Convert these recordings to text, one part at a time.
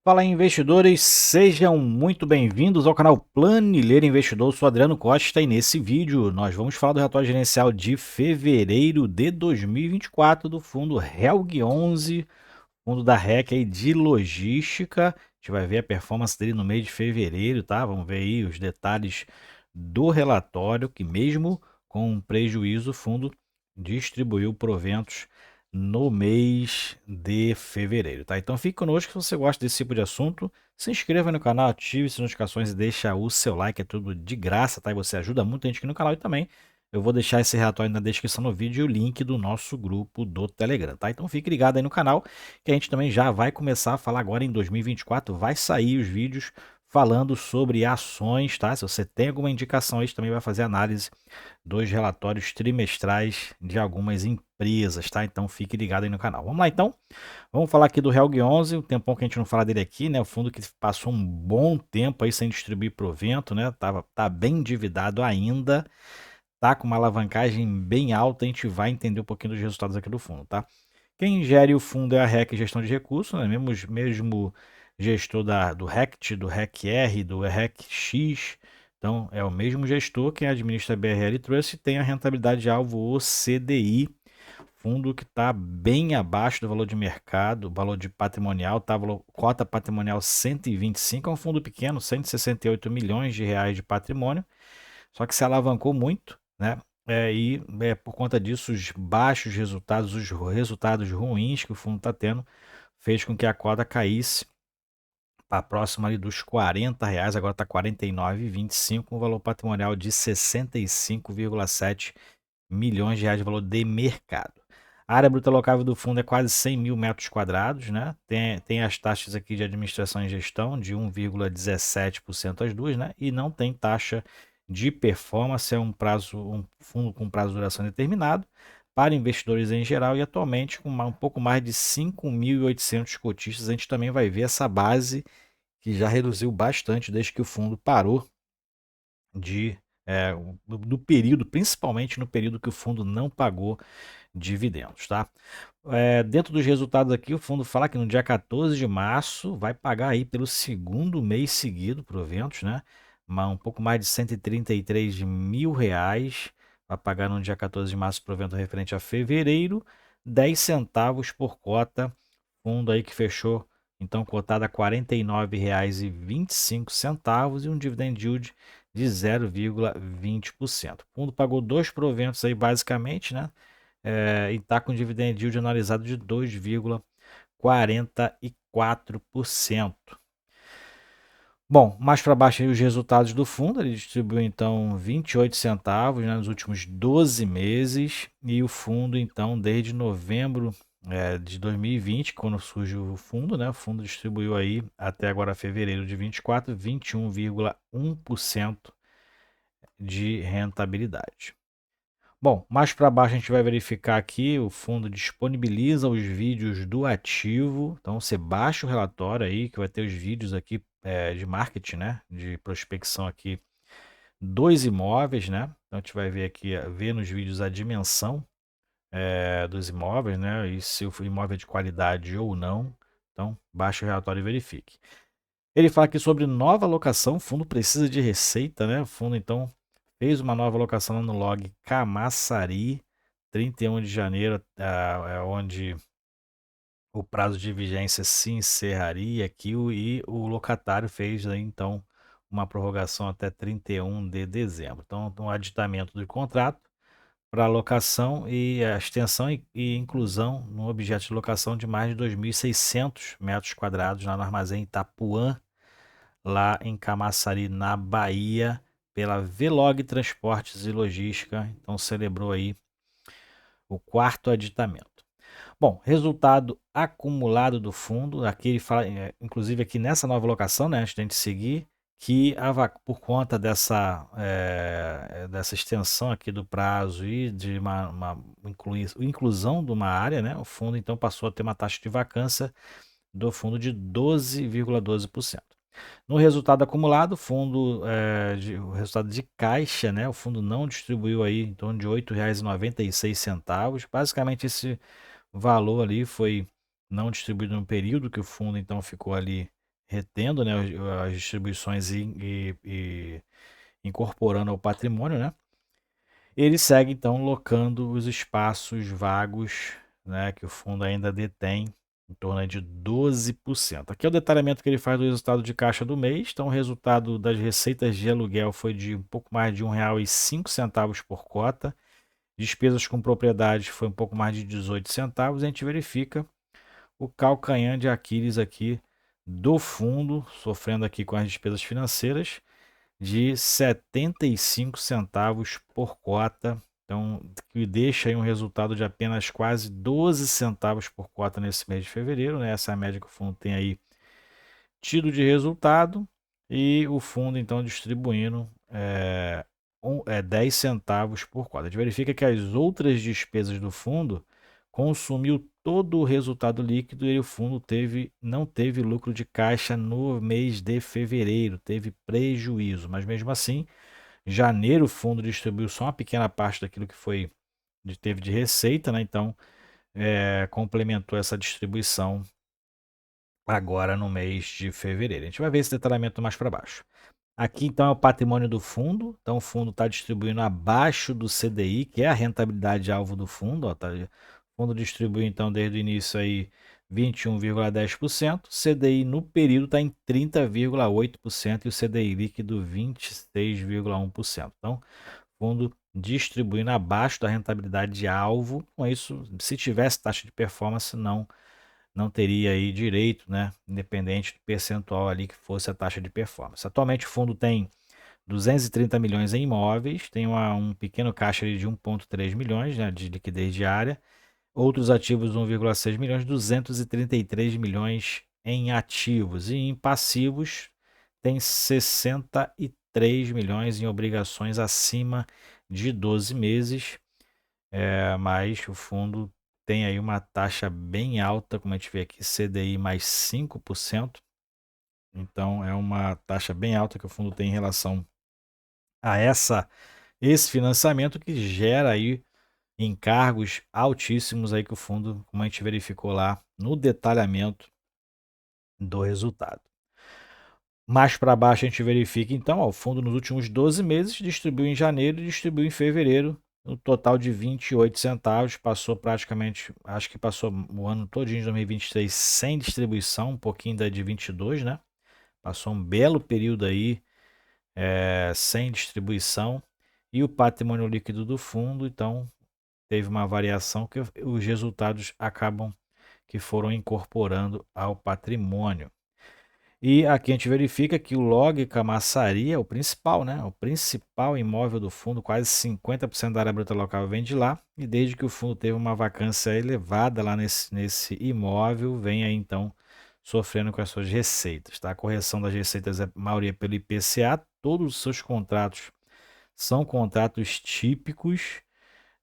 Fala aí, investidores, sejam muito bem-vindos ao canal Planilheiro Investidor. Eu sou Adriano Costa e nesse vídeo nós vamos falar do relatório gerencial de fevereiro de 2024 do fundo Helg 11, fundo da REC aí de logística. A gente vai ver a performance dele no mês de fevereiro, tá? Vamos ver aí os detalhes do relatório, que mesmo com um prejuízo, o fundo distribuiu proventos no mês de fevereiro, tá? Então fique conosco se você gosta desse tipo de assunto. Se inscreva no canal, ative as notificações e deixa o seu like, é tudo de graça, tá? E você ajuda muita gente aqui no canal e também eu vou deixar esse relatório na descrição do vídeo e o link do nosso grupo do Telegram, tá? Então fique ligado aí no canal, que a gente também já vai começar a falar agora em 2024, vai sair os vídeos falando sobre ações, tá? Se você tem alguma indicação, a gente também vai fazer análise dos relatórios trimestrais de algumas empresas, tá? Então fique ligado aí no canal. Vamos lá então? Vamos falar aqui do Helg 11, um tempão que a gente não fala dele aqui, né? O fundo que passou um bom tempo aí sem distribuir provento, né? Tá bem endividado ainda, tá com uma alavancagem bem alta, a gente vai entender um pouquinho dos resultados aqui do fundo, tá? Quem gere o fundo é a REC Gestão de Recursos, né? Mesmo gestor do RECT, do REC-R, do REC-X. Então, é o mesmo gestor. Quem administra a BRL Trust tem a rentabilidade alvo, o CDI, fundo que está bem abaixo do valor de mercado, valor de patrimonial, tá, cota patrimonial 125, é um fundo pequeno, 168 milhões de reais de patrimônio, só que se alavancou muito, né? Por conta disso, os baixos resultados, os resultados ruins que o fundo está tendo, fez com que a cota caísse para próxima ali dos R$ 40, agora está R$ 49,25, um valor patrimonial de 65,7 milhões de reais de valor de mercado. A área bruta locável do fundo é quase 100 mil metros quadrados, né? Tem as taxas aqui de administração e gestão de 1,17% as duas, né? E não tem taxa de performance, é um fundo com prazo de duração determinado para investidores em geral e atualmente com um pouco mais de 5.800 cotistas. A gente também vai ver essa base que já reduziu bastante desde que o fundo parou de do período, principalmente no período que o fundo não pagou dividendos, tá? Dentro dos resultados aqui, o fundo fala que no dia 14 de março vai pagar aí pelo segundo mês seguido proventos, né? Um pouco mais de 133 mil reais, vai pagar no dia 14 de março provento referente a fevereiro, 10 centavos por cota, fundo aí que fechou então cotado a R$ 49,25 e um dividend yield de 0,20%. O fundo pagou dois proventos aí basicamente, né? E está com dividend yield analisado de 2,44%. Bom, mais para baixo aí os resultados do fundo, ele distribuiu então 28 centavos, né, nos últimos 12 meses e o fundo então desde novembro de 2020, quando surge o fundo, né, o fundo distribuiu aí até agora fevereiro de 24, 21,1% de rentabilidade. Bom, mais para baixo a gente vai verificar aqui, o fundo disponibiliza os vídeos do ativo, então você baixa o relatório aí, que vai ter os vídeos aqui de marketing, né, de prospecção aqui dos imóveis, né, então a gente vai ver aqui, ver nos vídeos a dimensão dos imóveis, né, e se o imóvel é de qualidade ou não, então baixa o relatório e verifique. Ele fala aqui sobre nova alocação, o fundo precisa de receita, né, o fundo então fez uma nova alocação no log Camaçari, 31 de janeiro, onde o prazo de vigência se encerraria aqui e o locatário fez aí, então uma prorrogação até 31 de dezembro. Então, um aditamento do contrato para alocação e a extensão e inclusão no objeto de locação de mais de 2.600 metros quadrados lá no armazém Itapuã, lá em Camaçari, na Bahia, pela Velog Transportes e Logística. Então celebrou aí o quarto aditamento. Bom, resultado acumulado do fundo, aqui ele fala, inclusive aqui nessa nova locação, né, antes de a gente seguir, que por conta dessa extensão aqui do prazo e de uma inclusão de uma área, né, o fundo então passou a ter uma taxa de vacância do fundo de 12,12%. No resultado acumulado, o resultado de caixa, né? O fundo não distribuiu aí em torno de R$ 8,96. Basicamente, esse valor ali foi não distribuído no período que o fundo então ficou ali retendo, né, as distribuições e incorporando ao patrimônio, né? Ele segue então locando os espaços vagos, né, que o fundo ainda detém, em torno aí de 12%. Aqui é o detalhamento que ele faz do resultado de caixa do mês. Então, o resultado das receitas de aluguel foi de um pouco mais de R$ 1,05 por cota. Despesas com propriedades foi um pouco mais de 18 centavos. A gente verifica o calcanhar de Aquiles aqui do fundo, sofrendo aqui com as despesas financeiras de 75 centavos por cota. Então, que deixa aí um resultado de apenas quase 12 centavos por cota nesse mês de fevereiro, né? Essa é a média que o fundo tem aí tido de resultado, e o fundo então distribuindo 10 centavos por cota. A gente verifica que as outras despesas do fundo consumiu todo o resultado líquido e o fundo não teve lucro de caixa no mês de fevereiro, teve prejuízo, mas mesmo assim, janeiro o fundo distribuiu só uma pequena parte daquilo que teve de receita, né? Então, complementou essa distribuição agora no mês de fevereiro. A gente vai ver esse detalhamento mais para baixo. Aqui então é o patrimônio do fundo. Então o fundo está distribuindo abaixo do CDI, que é a rentabilidade alvo do fundo. Ó, tá? O fundo distribui então desde o início aí 21,10%. CDI no período está em 30,8% e o CDI líquido 26,1%. Então, fundo distribuindo abaixo da rentabilidade de alvo. Com isso, se tivesse taxa de performance, não teria aí direito, né, independente do percentual ali que fosse a taxa de performance. Atualmente o fundo tem 230 milhões em imóveis, tem um pequeno caixa ali de 1,3 milhões, né, de liquidez diária, outros ativos 1,6 milhões, 233 milhões em ativos, e em passivos tem 63 milhões em obrigações acima de 12 meses, mas o fundo tem aí uma taxa bem alta, como a gente vê aqui, CDI mais 5%. Então é uma taxa bem alta que o fundo tem em relação a esse financiamento, que gera aí encargos altíssimos aí que o fundo, como a gente verificou lá no detalhamento do resultado. Mais para baixo a gente verifica então, ó, o fundo nos últimos 12 meses distribuiu em janeiro e distribuiu em fevereiro, no total de 28 centavos, passou praticamente, acho que passou o ano todinho de 2023 sem distribuição, um pouquinho da de 22, né? Passou um belo período aí sem distribuição, e o patrimônio líquido do fundo, então, teve uma variação que os resultados acabam que foram incorporando ao patrimônio. E aqui a gente verifica que o Log Camaçari é o principal, né? O principal imóvel do fundo, quase 50% da área bruta local vem de lá. E desde que o fundo teve uma vacância elevada lá nesse imóvel, vem aí então sofrendo com as suas receitas, tá? A correção das receitas é a maioria pelo IPCA. Todos os seus contratos são contratos típicos,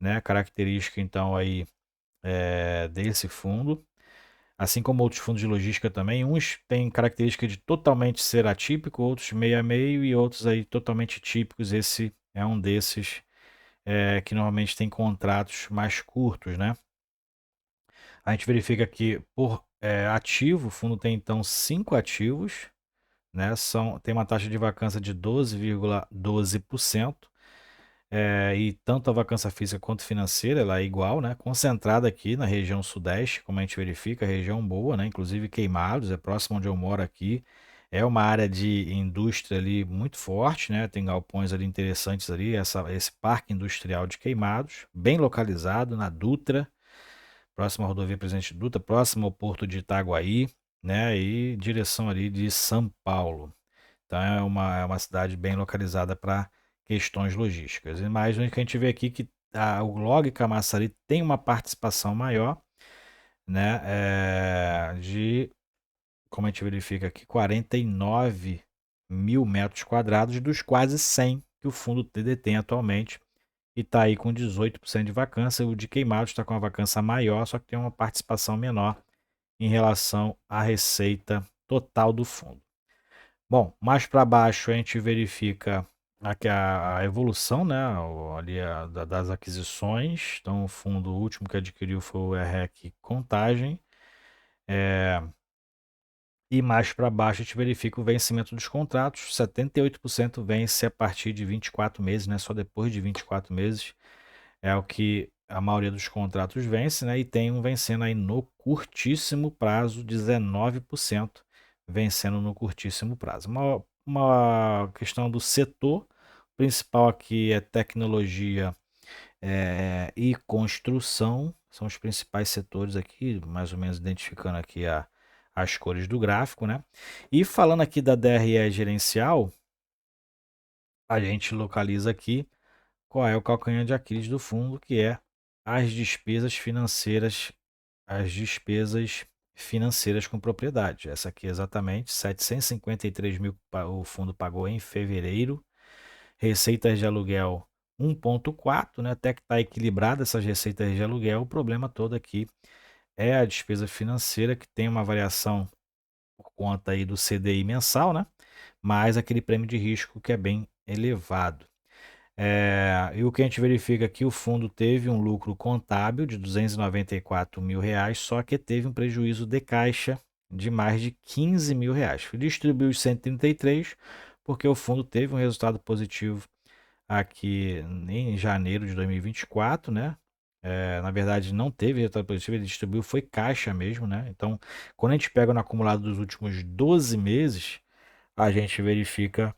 né? Característica então aí desse fundo. Assim como outros fundos de logística também, uns têm característica de totalmente ser atípico, outros meio a meio e outros aí totalmente típicos. Esse é um desses que normalmente tem contratos mais curtos, né? A gente verifica que por ativo, o fundo tem então 5 ativos, né? Tem uma taxa de vacância de 12,12%. E tanto a vacância física quanto financeira, ela é igual, né? Concentrada aqui na região sudeste, como a gente verifica, região boa, né? Inclusive Queimados, é próximo onde eu moro aqui. É uma área de indústria ali muito forte, né? Tem galpões ali interessantes ali, esse parque industrial de Queimados, bem localizado na Dutra, próximo à rodovia Presidente Dutra, próximo ao porto de Itaguaí, né? E direção ali de São Paulo. Então é uma cidade bem localizada para questões logísticas. Mas o que a gente vê aqui que o Log Camaçari tem uma participação maior, né, como a gente verifica aqui, 49 mil metros quadrados, dos quase 100 que o fundo detém atualmente, e está aí com 18% de vacância. O de Queimados está com uma vacância maior, só que tem uma participação menor em relação à receita total do fundo. Bom, mais para baixo a gente verifica aqui a evolução, né, ali das aquisições. Então, o fundo último que adquiriu foi o REC Contagem. E mais para baixo a gente verifica o vencimento dos contratos, 78% vence a partir de 24 meses, né? Só depois de 24 meses é o que a maioria dos contratos vence, né? E tem um vencendo aí no curtíssimo prazo, 19% vencendo no curtíssimo prazo. Uma questão do setor principal aqui é tecnologia e construção, são os principais setores aqui, mais ou menos identificando aqui as cores do gráfico, né? E falando aqui da DRE gerencial, a gente localiza aqui qual é o calcanhar de Aquiles do fundo, que é as despesas financeiras, as despesas financeiras com propriedade. Essa aqui é exatamente 753 mil o fundo pagou em fevereiro, receitas de aluguel 1,4, né? Até que está equilibrada essas receitas de aluguel. O problema todo aqui é a despesa financeira, que tem uma variação por conta aí do CDI mensal, né? Mais aquele prêmio de risco que é bem elevado. E o que a gente verifica aqui, o fundo teve um lucro contábil de 294 mil reais, só que teve um prejuízo de caixa de mais de 15 mil reais. Distribuiu os 133 porque o fundo teve um resultado positivo aqui em janeiro de 2024, né? Na verdade, não teve resultado positivo, ele distribuiu, foi caixa mesmo, né? Então, quando a gente pega no acumulado dos últimos 12 meses, a gente verifica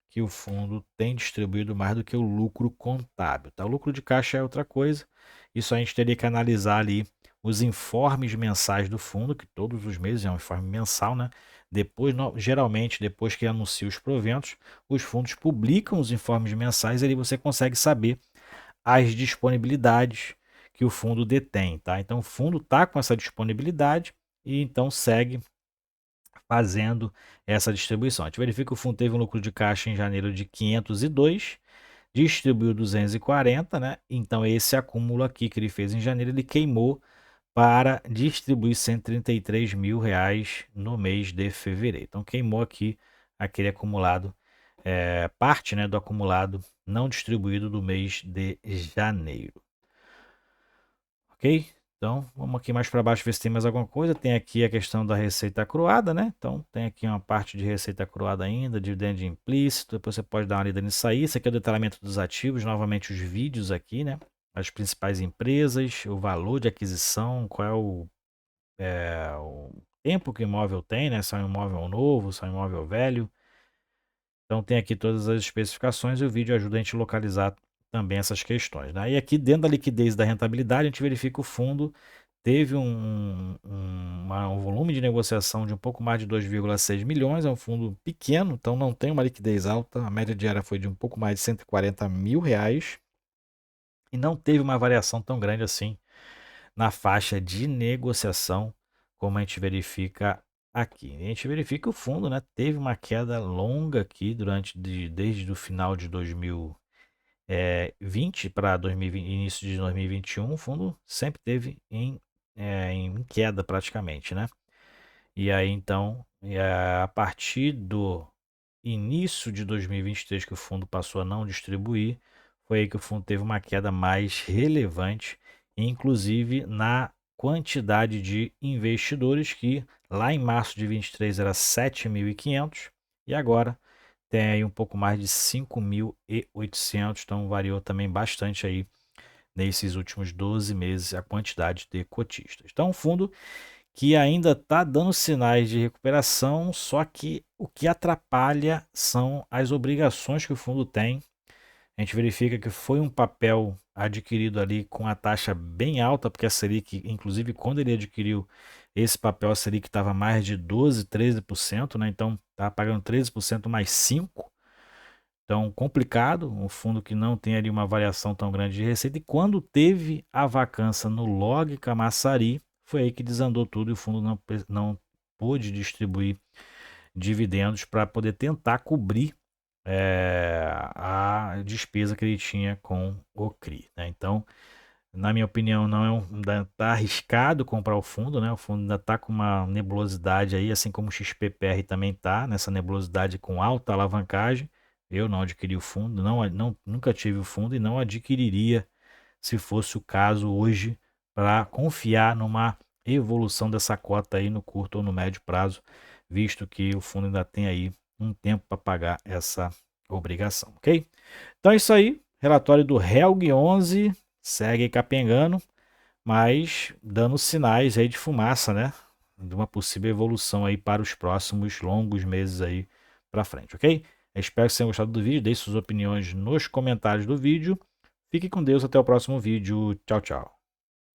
que o fundo tem distribuído mais do que o lucro contábil, tá? O lucro de caixa é outra coisa, isso a gente teria que analisar ali os informes mensais do fundo, que todos os meses é um informe mensal, né? Depois, geralmente, depois que anuncia os proventos, os fundos publicam os informes mensais e ali você consegue saber as disponibilidades que o fundo detém, tá? Então, o fundo está com essa disponibilidade e então segue fazendo essa distribuição. A gente verifica que o fundo teve um lucro de caixa em janeiro de 502, distribuiu 240, né? Então esse acúmulo aqui que ele fez em janeiro, ele queimou para distribuir 133 mil reais no mês de fevereiro. Então queimou aqui aquele acumulado, parte, né, do acumulado não distribuído do mês de janeiro. Ok? Então, vamos aqui mais para baixo ver se tem mais alguma coisa. Tem aqui a questão da receita acruada, né? Então, tem aqui uma parte de receita acruada ainda, dividendo implícito. Depois você pode dar uma lida nisso aí. Isso aqui é o detalhamento dos ativos. Novamente, os vídeos aqui, né? As principais empresas, o valor de aquisição, qual é o tempo que o imóvel tem, né? Se é um imóvel novo, se é um imóvel velho. Então, tem aqui todas as especificações e o vídeo ajuda a gente a localizar também essas questões, né? E aqui dentro da liquidez e da rentabilidade, a gente verifica o fundo teve um volume de negociação de um pouco mais de 2,6 milhões, é um fundo pequeno, então não tem uma liquidez alta, a média diária foi de um pouco mais de 140 mil reais e não teve uma variação tão grande assim na faixa de negociação, como a gente verifica aqui. A gente verifica o fundo, né, teve uma queda longa aqui desde o final de 2020 para início de 2021, o fundo sempre teve em queda praticamente, né? E aí então, a partir do início de 2023 que o fundo passou a não distribuir, foi aí que o fundo teve uma queda mais relevante, inclusive na quantidade de investidores que lá em março de 23 era 7.500 e agora tem aí um pouco mais de 5.800, então variou também bastante aí nesses últimos 12 meses a quantidade de cotistas. Então, um fundo que ainda está dando sinais de recuperação, só que o que atrapalha são as obrigações que o fundo tem. A gente verifica que foi um papel adquirido ali com a taxa bem alta, porque a Selic, inclusive quando ele adquiriu esse papel, a Selic estava mais de 12, 13%, né? Então estava pagando 13% mais 5%. Então, complicado, um fundo que não tem ali uma variação tão grande de receita. E quando teve a vacância no Log Camaçari, foi aí que desandou tudo e o fundo não pôde distribuir dividendos para poder tentar cobrir a despesa que ele tinha com o CRI, né? Então, na minha opinião, ainda está arriscado comprar o fundo, né? O fundo ainda está com uma nebulosidade aí, assim como o XPPR também está nessa nebulosidade com alta alavancagem. Eu não adquiri o fundo, nunca tive o fundo e não adquiriria se fosse o caso hoje para confiar numa evolução dessa cota aí no curto ou no médio prazo, visto que o fundo ainda tem aí um tempo para pagar essa obrigação, ok? Então é isso aí, relatório do Helg 11 segue capengando, mas dando sinais aí de fumaça, né? De uma possível evolução aí para os próximos longos meses aí para frente, ok? Eu espero que vocês tenham gostado do vídeo, deixe suas opiniões nos comentários do vídeo. Fique com Deus, até o próximo vídeo. Tchau, tchau.